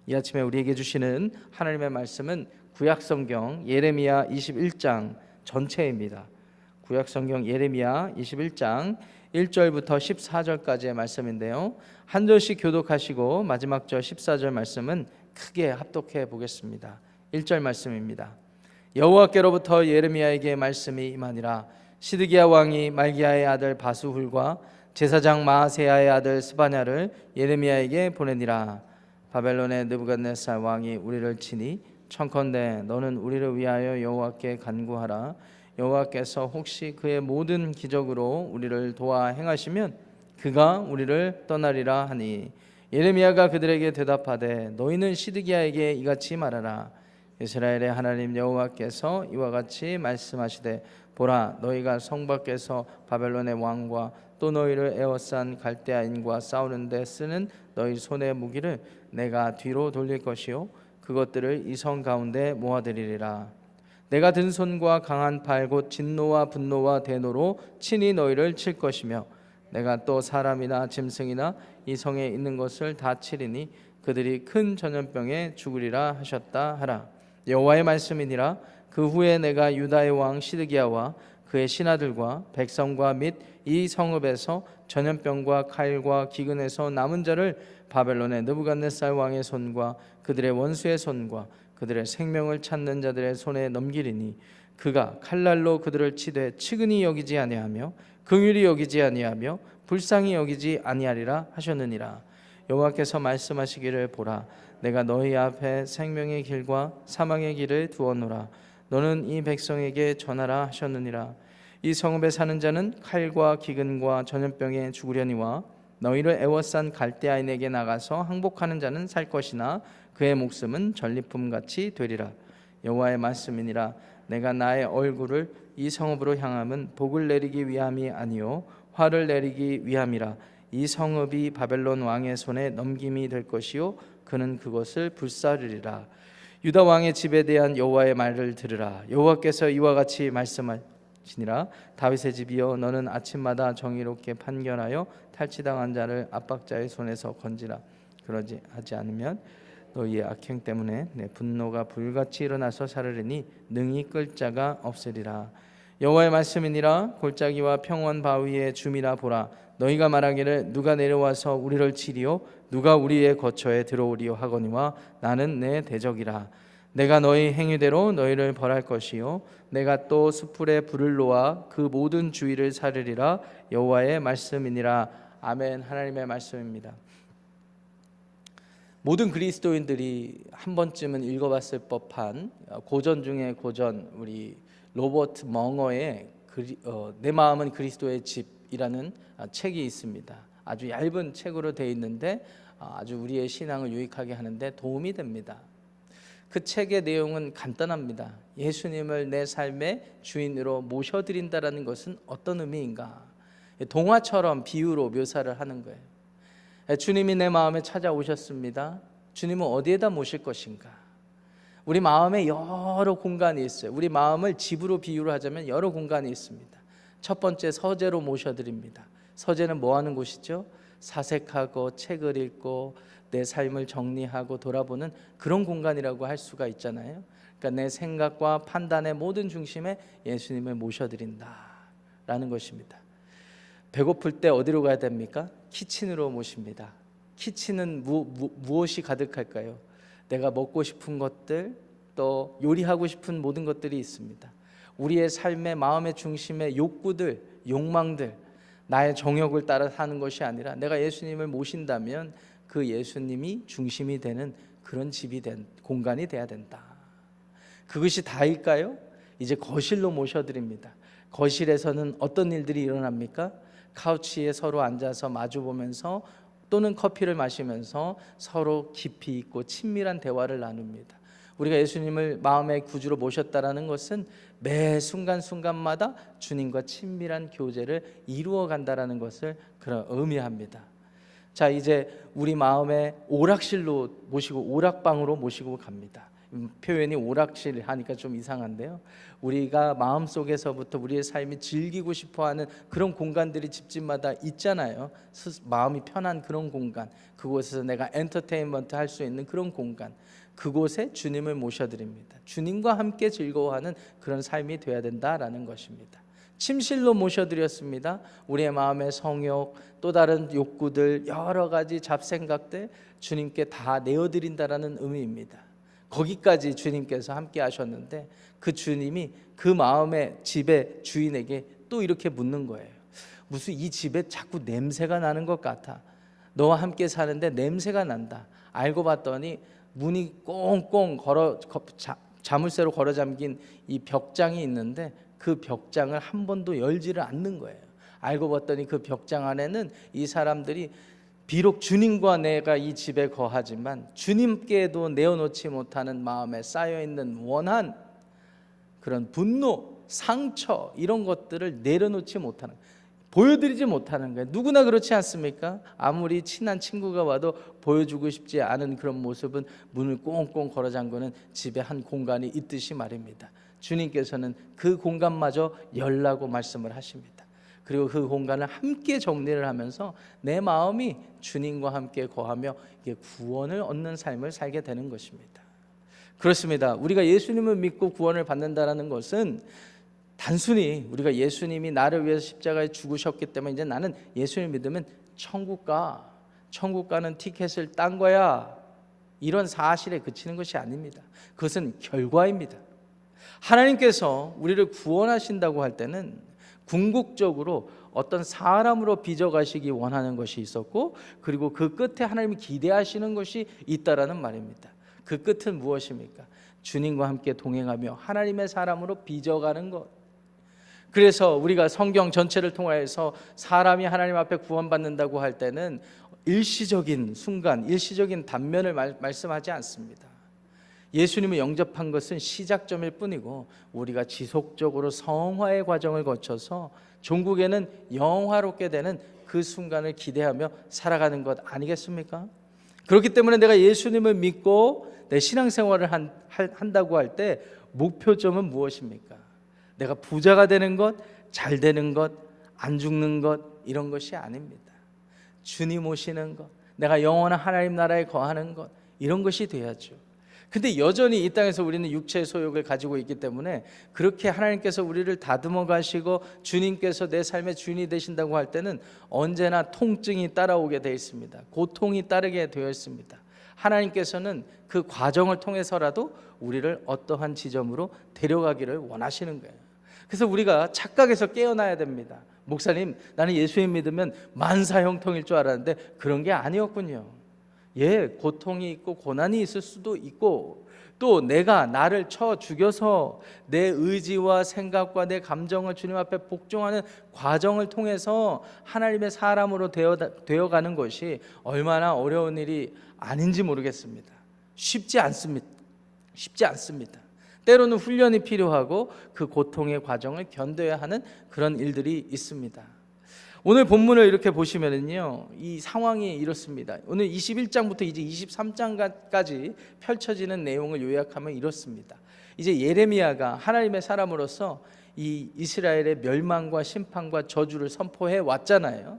이 아침에 우리에게 주시는 하나님의 말씀은 구약성경 예레미야 21장 전체입니다. 구약성경 예레미야 21장 1절부터 14절까지의 말씀인데요, 한 절씩 교독하시고 마지막 절 14절 말씀은 크게 합독해 보겠습니다. 1절 말씀입니다. 여호와께로부터 예레미야에게 말씀이 임하니라. 시드기야 왕이 말기야의 아들 바수훌과 제사장 마아세야의 아들 스바냐를 예레미야에게 보내니라. 바벨론의 느부갓네살 왕이 우리를 치니 청컨대 너는 우리를 위하여 여호와께 간구하라. 여호와께서 혹시 그의 모든 기적으로 우리를 도와 행하시면 그가 우리를 떠나리라 하니, 예레미야가 그들에게 대답하되 너희는 시드기야에게 이같이 말하라. 이스라엘의 하나님 여호와께서 이와 같이 말씀하시되 보라, 너희가 성 밖에서 바벨론의 왕과 또 너희를 에워싼 갈대아인과 싸우는데 쓰는 너희 손의 무기를 내가 뒤로 돌릴 것이요 그것들을 이 성 가운데 모아들이리라. 내가 든 손과 강한 팔 곧 진노와 분노와 대노로 친히 너희를 칠 것이며 내가 또 사람이나 짐승이나 이 성에 있는 것을 다 치리니 그들이 큰 전염병에 죽으리라 하셨다 하라. 여호와의 말씀이니라. 그 후에 내가 유다의 왕 시드기야와 그의 신하들과 백성과 및 이 성읍에서 전염병과 칼과 기근에서 남은 자를 바벨론의 느부갓네살 왕의 손과 그들의 원수의 손과 그들의 생명을 찾는 자들의 손에 넘기리니 그가 칼날로 그들을 치되 측은히 여기지 아니하며 긍휼히 여기지 아니하며 불쌍히 여기지 아니하리라 하셨느니라. 여호와께서 말씀하시기를 보라, 내가 너희 앞에 생명의 길과 사망의 길을 두었노라. 너는 이 백성에게 전하라 하셨느니라. 이 성읍에 사는 자는 칼과 기근과 전염병에 죽으려니와 너희를 애워싼 갈대아인에게 나가서 항복하는 자는 살 것이나 그의 목숨은 전리품같이 되리라. 여호와의 말씀이니라. 내가 나의 얼굴을 이 성읍으로 향함은 복을 내리기 위함이 아니요 화를 내리기 위함이라. 이 성읍이 바벨론 왕의 손에 넘김이 될 것이요 그는 그것을 불사르리라. 유다 왕의 집에 대한 여호와의 말을 들으라. 여호와께서 이와 같이 말씀하시니라. 다윗의 집이여, 너는 아침마다 정의롭게 판결하여 탈취당한 자를 압박자의 손에서 건지라. 그러지 하지 않으면 너희의 악행 때문에 내 분노가 불같이 일어나서 사르리니 능히 끌 자가 없으리라. 여호와의 말씀이니라. 골짜기와 평원 바위의 줌이라. 보라, 너희가 말하기를 누가 내려와서 우리를 치리요 누가 우리의 거처에 들어오리요 하거니와 나는 내 대적이라. 내가 너희 행위대로 너희를 벌할 것이요 내가 또 숯불에 불을 놓아 그 모든 주위를 사르리라. 여호와의 말씀이니라. 아멘. 하나님의 말씀입니다. 모든 그리스도인들이 한 번쯤은 읽어봤을 법한 고전 중에 고전, 우리 로버트 멍어의 내 마음은 그리스도의 집이라는 책이 있습니다. 아주 얇은 책으로 되어 있는데 아주 우리의 신앙을 유익하게 하는데 도움이 됩니다. 그 책의 내용은 간단합니다. 예수님을 내 삶의 주인으로 모셔드린다는 것은 어떤 의미인가? 동화처럼 비유로 묘사를 하는 거예요. 주님이 내 마음에 찾아오셨습니다. 주님은 어디에다 모실 것인가? 우리 마음에 여러 공간이 있어요. 우리 마음을 집으로 비유를 하자면 여러 공간이 있습니다. 첫 번째, 서재로 모셔드립니다. 서재는 뭐 하는 곳이죠? 사색하고 책을 읽고 내 삶을 정리하고 돌아보는 그런 공간이라고 할 수가 있잖아요. 그러니까 내 생각과 판단의 모든 중심에 예수님을 모셔드린다라는 것입니다. 배고플 때 어디로 가야 됩니까? 키친으로 모십니다. 키친은 무엇이 가득할까요? 내가 먹고 싶은 것들, 또 요리하고 싶은 모든 것들이 있습니다. 우리의 삶의 마음의 중심에 욕구들, 욕망들, 나의 정욕을 따라 사는 것이 아니라 내가 예수님을 모신다면 그 예수님이 중심이 되는 그런 집이 공간이 돼야 된다. 그것이 다일까요? 이제 거실로 모셔드립니다. 거실에서는 어떤 일들이 일어납니까? 카우치에 서로 앉아서 마주보면서 또는 커피를 마시면서 서로 깊이 있고 친밀한 대화를 나눕니다. 우리가 예수님을 마음의 구주로 모셨다라는 것은 매 순간순간마다 주님과 친밀한 교제를 이루어 간다라는 것을 의미합니다. 자, 이제 우리 마음의 오락실로 모시고 오락방으로 모시고 갑니다. 표현이 오락실 하니까 좀 이상한데요. 우리가 마음속에서부터 우리의 삶이 즐기고 싶어하는 그런 공간들이 집집마다 있잖아요. 마음이 편한 그런 공간, 그곳에서 내가 엔터테인먼트 할 수 있는 그런 공간, 그곳에 주님을 모셔드립니다. 주님과 함께 즐거워하는 그런 삶이 되어야 된다라는 것입니다. 침실로 모셔드렸습니다. 우리의 마음의 성욕, 또 다른 욕구들, 여러 가지 잡생각들 주님께 다 내어드린다라는 의미입니다. 거기까지 주님께서 함께 하셨는데 그 주님이 그 마음의 집의 주인에게 또 이렇게 묻는 거예요. 무슨 이 집에 자꾸 냄새가 나는 것 같아. 너와 함께 사는데 냄새가 난다. 알고 봤더니 문이 꽁꽁 자물쇠로 걸어 잠긴 이 벽장이 있는데 그 벽장을 한 번도 열지를 않는 거예요. 알고 봤더니 그 벽장 안에는 이 사람들이 비록 주님과 내가 이 집에 거하지만 주님께도 내어놓지 못하는 마음에 쌓여있는 원한, 그런 분노, 상처, 이런 것들을 내려놓지 못하는, 보여드리지 못하는 거예요. 누구나 그렇지 않습니까? 아무리 친한 친구가 와도 보여주고 싶지 않은 그런 모습은 문을 꽁꽁 걸어 잠그는 집에 한 공간이 있듯이 말입니다. 주님께서는 그 공간마저 열라고 말씀을 하십니다. 그리고 그 공간을 함께 정리를 하면서 내 마음이 주님과 함께 거하며 구원을 얻는 삶을 살게 되는 것입니다. 그렇습니다. 우리가 예수님을 믿고 구원을 받는다는 것은 단순히 우리가 예수님이 나를 위해서 십자가에 죽으셨기 때문에 이제 나는 예수님 믿으면 천국 가는 티켓을 딴 거야, 이런 사실에 그치는 것이 아닙니다. 그것은 결과입니다. 하나님께서 우리를 구원하신다고 할 때는 궁극적으로 어떤 사람으로 빚어가시기 원하는 것이 있었고, 그리고 그 끝에 하나님이 기대하시는 것이 있다라는 말입니다. 그 끝은 무엇입니까? 주님과 함께 동행하며 하나님의 사람으로 빚어가는 것. 그래서 우리가 성경 전체를 통해서 사람이 하나님 앞에 구원받는다고 할 때는 일시적인 순간, 일시적인 단면을 말씀하지 않습니다. 예수님을 영접한 것은 시작점일 뿐이고 우리가 지속적으로 성화의 과정을 거쳐서 종국에는 영화롭게 되는 그 순간을 기대하며 살아가는 것 아니겠습니까? 그렇기 때문에 내가 예수님을 믿고 내 신앙생활을 한다고 할 때 목표점은 무엇입니까? 내가 부자가 되는 것, 잘 되는 것, 안 죽는 것, 이런 것이 아닙니다. 주님 오시는 것, 내가 영원한 하나님 나라에 거하는 것, 이런 것이 돼야죠. 근데 여전히 이 땅에서 우리는 육체의 소욕을 가지고 있기 때문에 그렇게 하나님께서 우리를 다듬어 가시고 주님께서 내 삶의 주인이 되신다고 할 때는 언제나 통증이 따라오게 되어 있습니다. 고통이 따르게 되어 있습니다. 하나님께서는 그 과정을 통해서라도 우리를 어떠한 지점으로 데려가기를 원하시는 거예요. 그래서 우리가 착각에서 깨어나야 됩니다. 목사님, 나는 예수님 믿으면 만사형통일 줄 알았는데 그런 게 아니었군요. 고통이 있고 고난이 있을 수도 있고, 또 내가 나를 쳐 죽여서 내 의지와 생각과 내 감정을 주님 앞에 복종하는 과정을 통해서 하나님의 사람으로 되어가는 것이 얼마나 어려운 일이 아닌지 모르겠습니다. 쉽지 않습니다. 때로는 훈련이 필요하고 그 고통의 과정을 견뎌야 하는 그런 일들이 있습니다. 오늘 본문을 이렇게 보시면은요, 이 상황이 이렇습니다. 오늘 21장부터 이제 23장까지 펼쳐지는 내용을 요약하면 이렇습니다. 이제 예레미야가 하나님의 사람으로서 이 이스라엘의 멸망과 심판과 저주를 선포해 왔잖아요.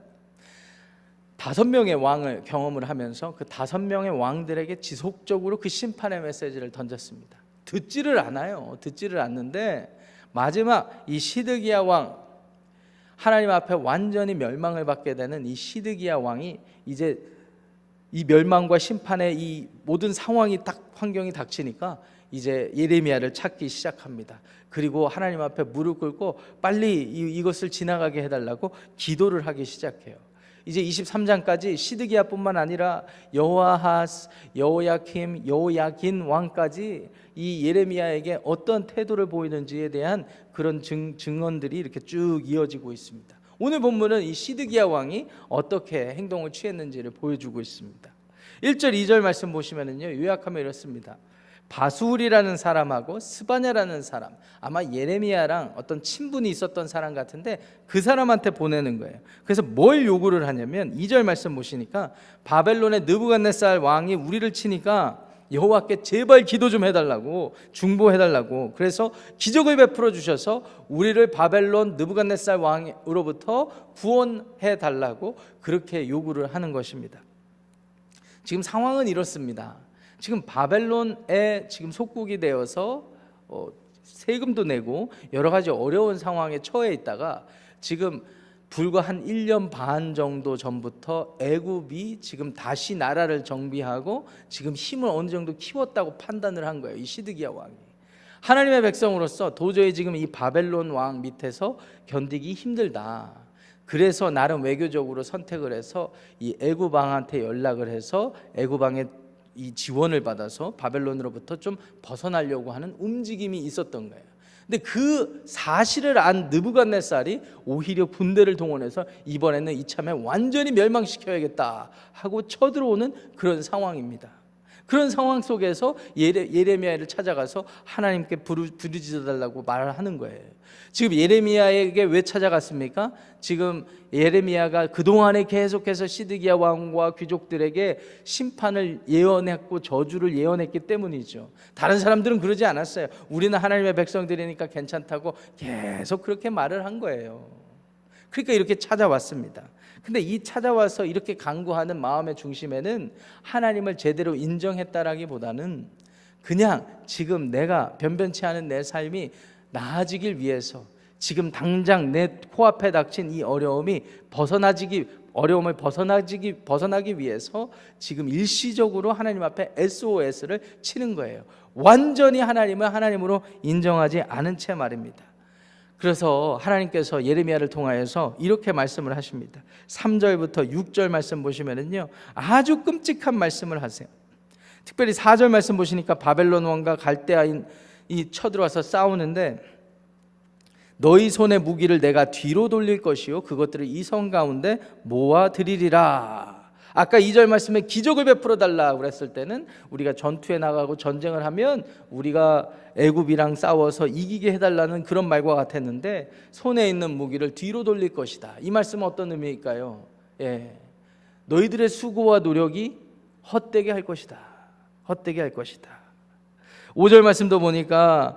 5명의 왕을 경험을 하면서 그 5명의 왕들에게 지속적으로 그 심판의 메시지를 던졌습니다. 듣지를 않는데 마지막 이 시드기야 왕, 하나님 앞에 완전히 멸망을 받게 되는 이 시드기야 왕이 이제 이 멸망과 심판의 이 모든 상황이 환경이 닥치니까 이제 예레미야를 찾기 시작합니다. 그리고 하나님 앞에 무릎 꿇고 빨리 이것을 지나가게 해달라고 기도를 하기 시작해요. 이제 23장까지 시드기야뿐만 아니라 여호아하스, 여호야킴, 여호야긴 왕까지 이 예레미야에게 어떤 태도를 보이는지에 대한 그런 증언들이 이렇게 쭉 이어지고 있습니다. 오늘 본문은 이 시드기야 왕이 어떻게 행동을 취했는지를 보여주고 있습니다. 1절 2절 말씀 보시면은요, 요약하면 이렇습니다. 바술이라는 사람하고 스바냐라는 사람, 아마 예레미야랑 어떤 친분이 있었던 사람 같은데 그 사람한테 보내는 거예요. 그래서 뭘 요구를 하냐면 2절 말씀 보시니까 바벨론의 느부갓네살 왕이 우리를 치니까 여호와께 제발 기도 좀 해달라고, 중보해달라고, 그래서 기적을 베풀어 주셔서 우리를 바벨론 느부갓네살 왕으로부터 구원해달라고 그렇게 요구를 하는 것입니다. 지금 상황은 이렇습니다. 지금 바벨론에 지금 속국이 되어서 세금도 내고 여러 가지 어려운 상황에 처해 있다가 지금 불과 한 1년 반 정도 전부터 애굽이 지금 다시 나라를 정비하고 지금 힘을 어느 정도 키웠다고 판단을 한 거예요. 이 시드기야 왕이. 하나님의 백성으로서 도저히 지금 이 바벨론 왕 밑에서 견디기 힘들다. 그래서 나름 외교적으로 선택을 해서 이 애굽 왕한테 연락을 해서 애굽 왕의 이 지원을 받아서 바벨론으로부터 좀 벗어나려고 하는 움직임이 있었던 거예요. 근데 그 사실을 안 느부갓네살이 오히려 군대를 동원해서 이번에는 이참에 완전히 멸망시켜야겠다 하고 쳐들어오는 그런 상황입니다. 그런 상황 속에서 예레미야를 찾아가서 하나님께 부르짖어달라고 말을 하는 거예요. 지금 예레미야에게 왜 찾아갔습니까? 지금 예레미야가 그동안에 계속해서 시드기야 왕과 귀족들에게 심판을 예언했고 저주를 예언했기 때문이죠. 다른 사람들은 그러지 않았어요. 우리는 하나님의 백성들이니까 괜찮다고 계속 그렇게 말을 한 거예요. 그러니까 이렇게 찾아왔습니다. 근데 이 찾아와서 이렇게 간구하는 마음의 중심에는 하나님을 제대로 인정했다라기보다는 그냥 지금 내가 변변치 않은 내 삶이 나아지길 위해서 지금 당장 내 코앞에 닥친 이 어려움을 벗어나기 위해서 지금 일시적으로 하나님 앞에 SOS를 치는 거예요. 완전히 하나님을 하나님으로 인정하지 않은 채 말입니다. 그래서 하나님께서 예레미야를 통하여서 이렇게 말씀을 하십니다. 3절부터 6절 말씀 보시면은요, 아주 끔찍한 말씀을 하세요. 특별히 4절 말씀 보시니까 바벨론 왕과 갈대아인이 쳐들어와서 싸우는데 너희 손의 무기를 내가 뒤로 돌릴 것이요 그것들을 이 성 가운데 모아 드리리라. 아까 2절 말씀에 기적을 베풀어 달라고 그랬을 때는 우리가 전투에 나가고 전쟁을 하면 우리가 애굽이랑 싸워서 이기게 해달라는 그런 말과 같았는데 손에 있는 무기를 뒤로 돌릴 것이다. 이 말씀은 어떤 의미일까요? 너희들의 수고와 노력이 헛되게 할 것이다. 헛되게 할 것이다. 5절 말씀도 보니까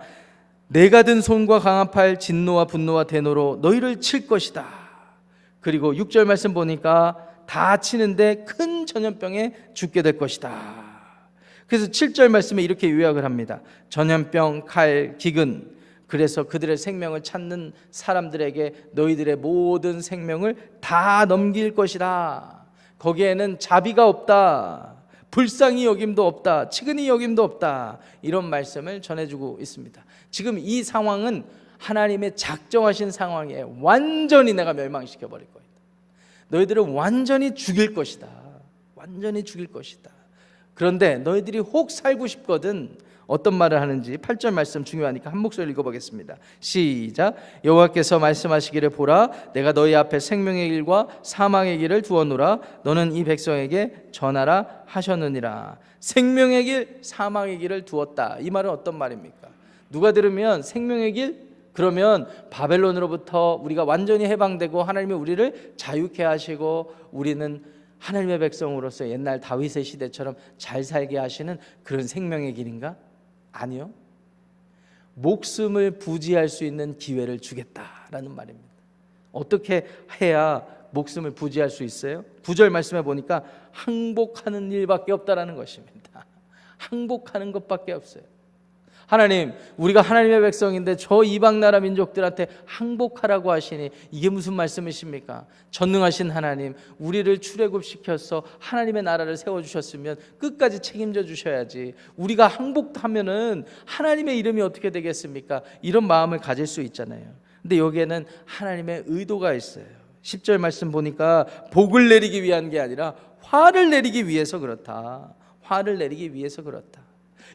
내가 든 손과 강한 팔 진노와 분노와 대노로 너희를 칠 것이다. 그리고 6절 말씀 보니까 다 치는데 큰 전염병에 죽게 될 것이다. 그래서 7절 말씀에 이렇게 요약을 합니다. 전염병, 칼, 기근, 그래서 그들의 생명을 찾는 사람들에게 너희들의 모든 생명을 다 넘길 것이다. 거기에는 자비가 없다, 불쌍히 여김도 없다, 치근히 여김도 없다, 이런 말씀을 전해주고 있습니다. 지금 이 상황은 하나님의 작정하신 상황에 완전히 내가 멸망시켜버릴 거예요. 너희들을 완전히 죽일 것이다. 완전히 죽일 것이다. 그런데 너희들이 혹 살고 싶거든 어떤 말을 하는지 8절 말씀 중요하니까 한 목소리 읽어보겠습니다. 시작. 여호와께서 말씀하시기를 보라 내가 너희 앞에 생명의 길과 사망의 길을 두었노라 너는 이 백성에게 전하라 하셨느니라. 생명의 길, 사망의 길을 두었다. 이 말은 어떤 말입니까? 누가 들으면 생명의 길? 그러면 바벨론으로부터 우리가 완전히 해방되고 하나님이 우리를 자유케 하시고 우리는 하나님의 백성으로서 옛날 다윗의 시대처럼 잘 살게 하시는 그런 생명의 길인가? 아니요. 목숨을 부지할 수 있는 기회를 주겠다라는 말입니다. 어떻게 해야 목숨을 부지할 수 있어요? 9절 말씀에 보니까 항복하는 일밖에 없다라는 것입니다. 항복하는 것밖에 없어요. 하나님, 우리가 하나님의 백성인데 저 이방 나라 민족들한테 항복하라고 하시니 이게 무슨 말씀이십니까? 전능하신 하나님, 우리를 출애굽시켜서 하나님의 나라를 세워주셨으면 끝까지 책임져 주셔야지. 우리가 항복하면은 하나님의 이름이 어떻게 되겠습니까? 이런 마음을 가질 수 있잖아요. 근데 여기에는 하나님의 의도가 있어요. 10절 말씀 보니까 복을 내리기 위한 게 아니라 화를 내리기 위해서 그렇다. 화를 내리기 위해서 그렇다.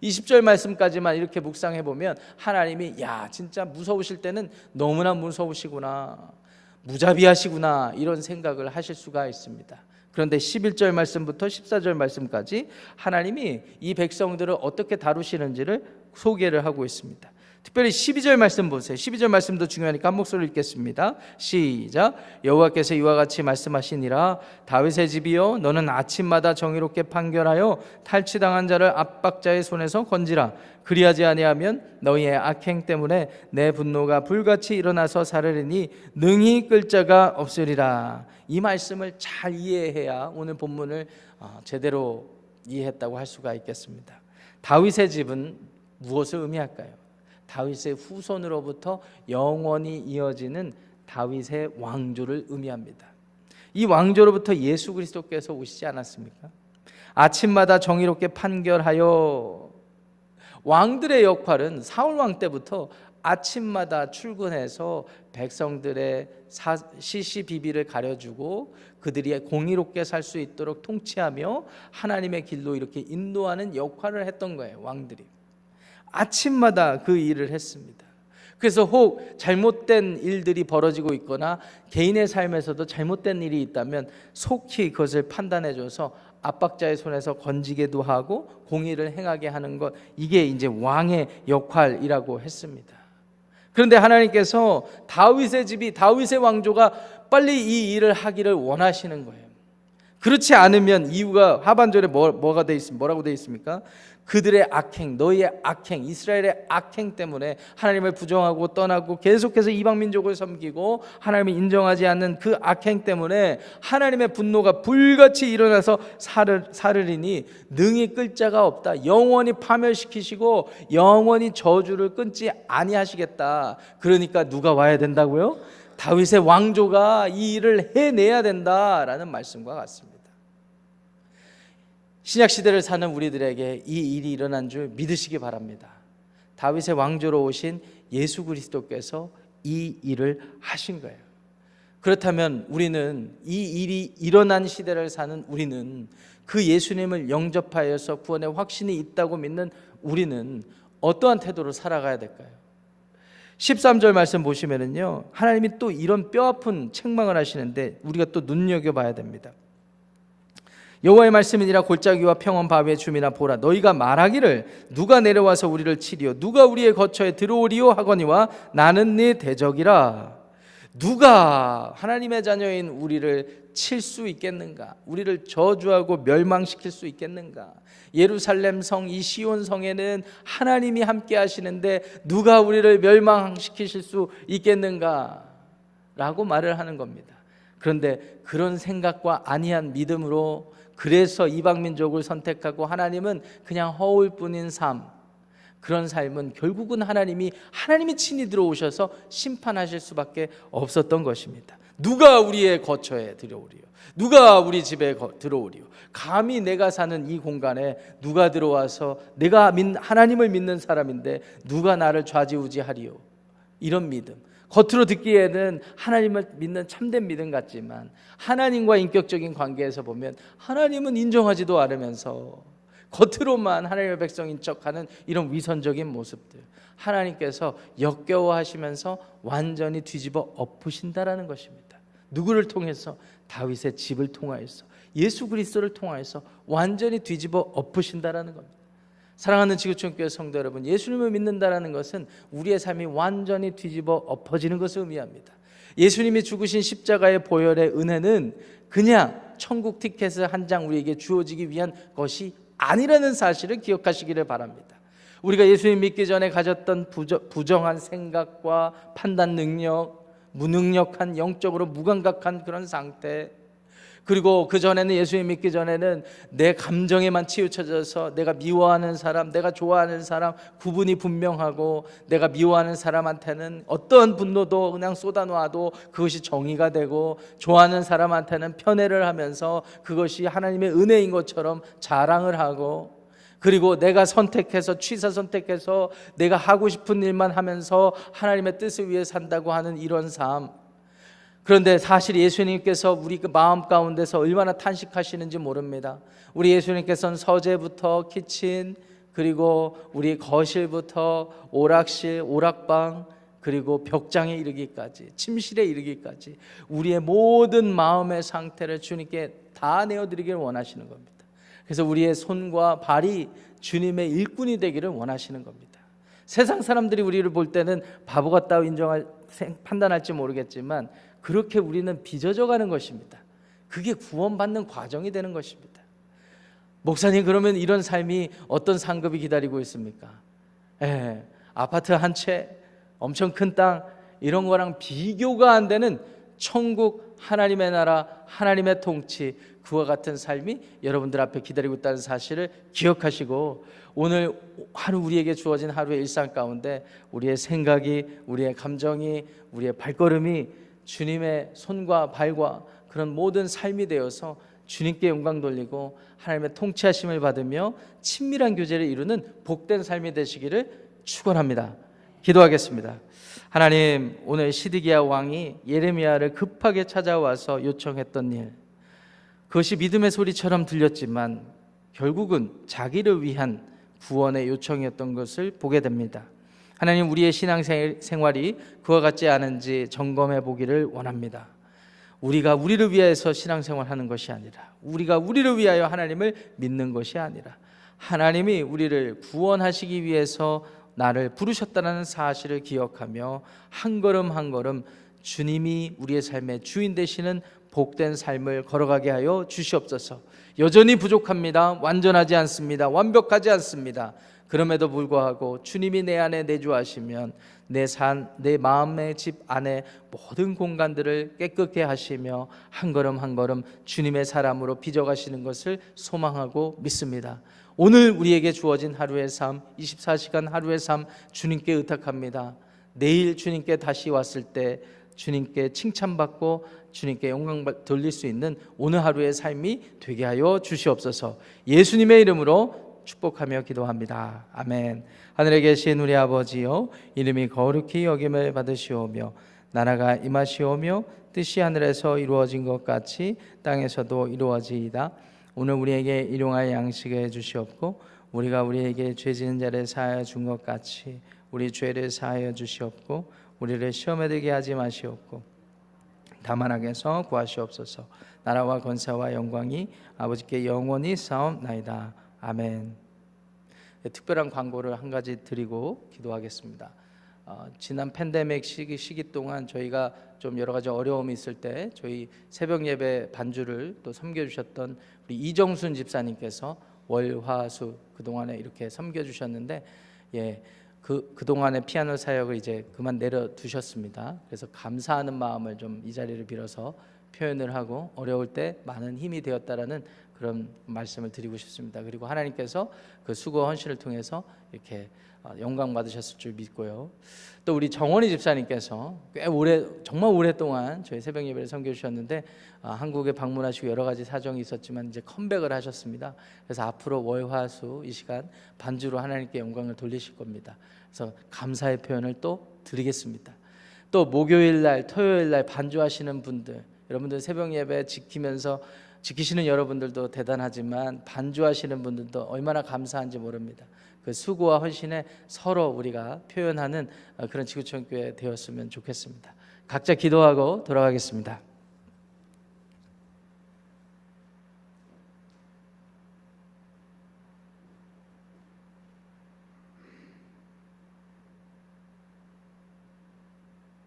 20절 말씀까지만 이렇게 묵상해 보면 하나님이 야 진짜 무서우실 때는 너무나 무서우시구나, 무자비하시구나 이런 생각을 하실 수가 있습니다. 그런데 11절 말씀부터 14절 말씀까지 하나님이 이 백성들을 어떻게 다루시는지를 소개를 하고 있습니다. 특별히 12절 말씀 보세요. 12절 말씀도 중요하니까 한 목소리로 읽겠습니다. 시작. 여호와께서 이와 같이 말씀하시니라. 다윗의 집이여, 너는 아침마다 정의롭게 판결하여 탈취당한 자를 압박자의 손에서 건지라. 그리하지 아니하면 너희의 악행 때문에 내 분노가 불같이 일어나서 사르리니 능히 끌 자가 없으리라. 이 말씀을 잘 이해해야 오늘 본문을 제대로 이해했다고 할 수가 있겠습니다. 다윗의 집은 무엇을 의미할까요? 다윗의 후손으로부터 영원히 이어지는 다윗의 왕조를 의미합니다. 이 왕조로부터 예수 그리스도께서 오시지 않았습니까? 아침마다 정의롭게 판결하여. 왕들의 역할은 사울 왕 때부터 아침마다 출근해서 백성들의 시시비비를 가려주고 그들이 공의롭게 살 수 있도록 통치하며 하나님의 길로 이렇게 인도하는 역할을 했던 거예요. 왕들이 아침마다 그 일을 했습니다. 그래서 혹 잘못된 일들이 벌어지고 있거나 개인의 삶에서도 잘못된 일이 있다면 속히 그것을 판단해줘서 압박자의 손에서 건지게도 하고 공의를 행하게 하는 것, 이게 이제 왕의 역할이라고 했습니다. 그런데 하나님께서 다윗의 집이, 다윗의 왕조가 빨리 이 일을 하기를 원하시는 거예요. 그렇지 않으면 이유가 하반절에 뭐라고 되어 있습니까? 그들의 악행, 너희의 악행, 이스라엘의 악행 때문에 하나님을 부정하고 떠나고 계속해서 이방 민족을 섬기고 하나님을 인정하지 않는 그 악행 때문에 하나님의 분노가 불같이 일어나서 사르리니 능히 끌 자가 없다. 영원히 파멸시키시고 영원히 저주를 끊지 아니하시겠다. 그러니까 누가 와야 된다고요? 다윗의 왕조가 이 일을 해내야 된다라는 말씀과 같습니다. 신약시대를 사는 우리들에게 이 일이 일어난 줄 믿으시기 바랍니다. 다윗의 왕조로 오신 예수 그리스도께서 이 일을 하신 거예요. 그렇다면 우리는 이 일이 일어난 시대를 사는 우리는, 그 예수님을 영접하여서 구원의 확신이 있다고 믿는 우리는 어떠한 태도로 살아가야 될까요? 13절 말씀 보시면은요, 하나님이 또 이런 뼈아픈 책망을 하시는데 우리가 또 눈여겨봐야 됩니다. 여호와의 말씀이니라. 골짜기와 평원 바위의 주민아 보라, 너희가 말하기를 누가 내려와서 우리를 치리요, 누가 우리의 거처에 들어오리요 하거니와 나는 네 대적이라. 누가 하나님의 자녀인 우리를 칠 수 있겠는가? 우리를 저주하고 멸망시킬 수 있겠는가? 예루살렘 성, 이 시온 성에는 하나님이 함께 하시는데 누가 우리를 멸망시키실 수 있겠는가? 라고 말을 하는 겁니다. 그런데 그런 생각과 아니한 믿음으로, 그래서 이방민족을 선택하고 하나님은 그냥 허울 뿐인 삶, 그런 삶은 결국은 하나님이 친히 들어오셔서 심판하실 수밖에 없었던 것입니다. 누가 우리의 거처에 들어오리요, 누가 우리 집에 들어오리요, 감히 내가 사는 이 공간에 누가 들어와서, 내가 하나님을 믿는 사람인데 누가 나를 좌지우지하리요. 이런 믿음, 겉으로 듣기에는 하나님을 믿는 참된 믿음 같지만 하나님과 인격적인 관계에서 보면 하나님은 인정하지도 않으면서 겉으로만 하나님의 백성인 척하는 이런 위선적인 모습들, 하나님께서 역겨워하시면서 완전히 뒤집어 엎으신다라는 것입니다. 누구를 통해서? 다윗의 집을 통하여서, 예수 그리스도를 통하여서 완전히 뒤집어 엎으신다라는 겁니다. 사랑하는 지구촌교회 성도 여러분, 예수님을 믿는다라는 것은 우리의 삶이 완전히 뒤집어 엎어지는 것을 의미합니다. 예수님이 죽으신 십자가의 보혈의 은혜는 그냥 천국 티켓을 한 장 우리에게 주어지기 위한 것이 아니라는 사실을 기억하시기를 바랍니다. 우리가 예수님 믿기 전에 가졌던 부정한 생각과 판단 능력, 무능력한, 영적으로 무감각한 그런 상태, 그리고 그전에는, 예수님 믿기 전에는 내 감정에만 치우쳐져서 내가 미워하는 사람, 내가 좋아하는 사람 구분이 분명하고, 내가 미워하는 사람한테는 어떠한 분노도 그냥 쏟아놔도 그것이 정의가 되고, 좋아하는 사람한테는 편애를 하면서 그것이 하나님의 은혜인 것처럼 자랑을 하고, 그리고 내가 취사 선택해서 내가 하고 싶은 일만 하면서 하나님의 뜻을 위해 산다고 하는 이런 삶. 그런데 사실 예수님께서 우리 그 마음 가운데서 얼마나 탄식하시는지 모릅니다. 우리 예수님께서는 서재부터 키친, 그리고 우리 거실부터 오락실, 오락방, 그리고 벽장에 이르기까지, 침실에 이르기까지 우리의 모든 마음의 상태를 주님께 다 내어드리기를 원하시는 겁니다. 그래서 우리의 손과 발이 주님의 일꾼이 되기를 원하시는 겁니다. 세상 사람들이 우리를 볼 때는 바보 같다고 판단할지 모르겠지만 그렇게 우리는 빚어져가는 것입니다. 그게 구원받는 과정이 되는 것입니다. 목사님, 그러면 이런 삶이 어떤 상급이 기다리고 있습니까? 아파트 한 채, 엄청 큰 땅, 이런 거랑 비교가 안 되는 천국, 하나님의 나라, 하나님의 통치, 그와 같은 삶이 여러분들 앞에 기다리고 있다는 사실을 기억하시고, 오늘 하루 우리에게 주어진 하루의 일상 가운데 우리의 생각이, 우리의 감정이, 우리의 발걸음이 주님의 손과 발과 그런 모든 삶이 되어서 주님께 영광 돌리고 하나님의 통치하심을 받으며 친밀한 교제를 이루는 복된 삶이 되시기를 축원합니다. 기도하겠습니다. 하나님, 오늘 시드기야 왕이 예레미야를 급하게 찾아와서 요청했던 일, 그것이 믿음의 소리처럼 들렸지만 결국은 자기를 위한 구원의 요청이었던 것을 보게 됩니다. 하나님, 우리의 신앙생활이 그와 같지 않은지 점검해 보기를 원합니다. 우리가 우리를 위해서 신앙생활하는 것이 아니라, 우리가 우리를 위하여 하나님을 믿는 것이 아니라, 하나님이 우리를 구원하시기 위해서 나를 부르셨다는 사실을 기억하며 한 걸음 한 걸음 주님이 우리의 삶의 주인 되시는 복된 삶을 걸어가게 하여 주시옵소서. 여전히 부족합니다. 완전하지 않습니다. 완벽하지 않습니다. 그럼에도 불구하고 주님이 내 안에 내주하시면 내 마음의 집 안에 모든 공간들을 깨끗게 하시며 한 걸음 한 걸음 주님의 사람으로 빚어가시는 것을 소망하고 믿습니다. 오늘 우리에게 주어진 하루의 삶, 24시간 하루의 삶 주님께 의탁합니다. 내일 주님께 다시 왔을 때 주님께 칭찬받고 주님께 영광 돌릴 수 있는 오늘 하루의 삶이 되게 하여 주시옵소서. 예수님의 이름으로 축복하며 기도합니다. 아멘. 하늘에 계신 우리 아버지여, 이름이 거룩히 여김을 받으시오며 나라가 임하시오며 뜻이 하늘에서 이루어진 것 같이 땅에서도 이루어지이다. 오늘 우리에게 일용할 양식을 주시옵고 우리가 우리에게 죄 지은 자를 사하여 준 것 같이 우리 죄를 사하여 주시옵고 우리를 시험에 들게 하지 마시옵고 다만 악에서 구하시옵소서. 나라와 권세와 영광이 아버지께 영원히 쌓옵나이다. 아멘. 특별한 광고를 한 가지 드리고 기도하겠습니다. 지난 팬데믹 시기 동안 저희가 좀 여러 가지 어려움이 있을 때 저희 새벽 예배 반주를 또 섬겨주셨던 우리 이정순 집사님께서 월화수 그동안에 이렇게 섬겨주셨는데, 그동안의 피아노 사역을 이제 그만 내려두셨습니다. 그래서 감사하는 마음을 좀 이 자리를 빌어서 표현을 하고 어려울 때 많은 힘이 되었다라는 그런 말씀을 드리고 싶습니다. 그리고 하나님께서 그 수고와 헌신을 통해서 이렇게 영광 받으셨을 줄 믿고요. 또 우리 정원희 집사님께서 꽤 정말 오랫동안 저희 새벽 예배를 섬겨주셨는데 한국에 방문하시고 여러 가지 사정이 있었지만 이제 컴백을 하셨습니다. 그래서 앞으로 월화수 이 시간 반주로 하나님께 영광을 돌리실 겁니다. 그래서 감사의 표현을 또 드리겠습니다. 또 목요일 날, 토요일 날 반주하시는 분들, 여러분들 새벽 예배 지키시는 여러분들도 대단하지만 반주하시는 분들도 얼마나 감사한지 모릅니다. 그 수고와 헌신에 서로 우리가 표현하는 그런 지구촌교회 되었으면 좋겠습니다. 각자 기도하고 돌아가겠습니다.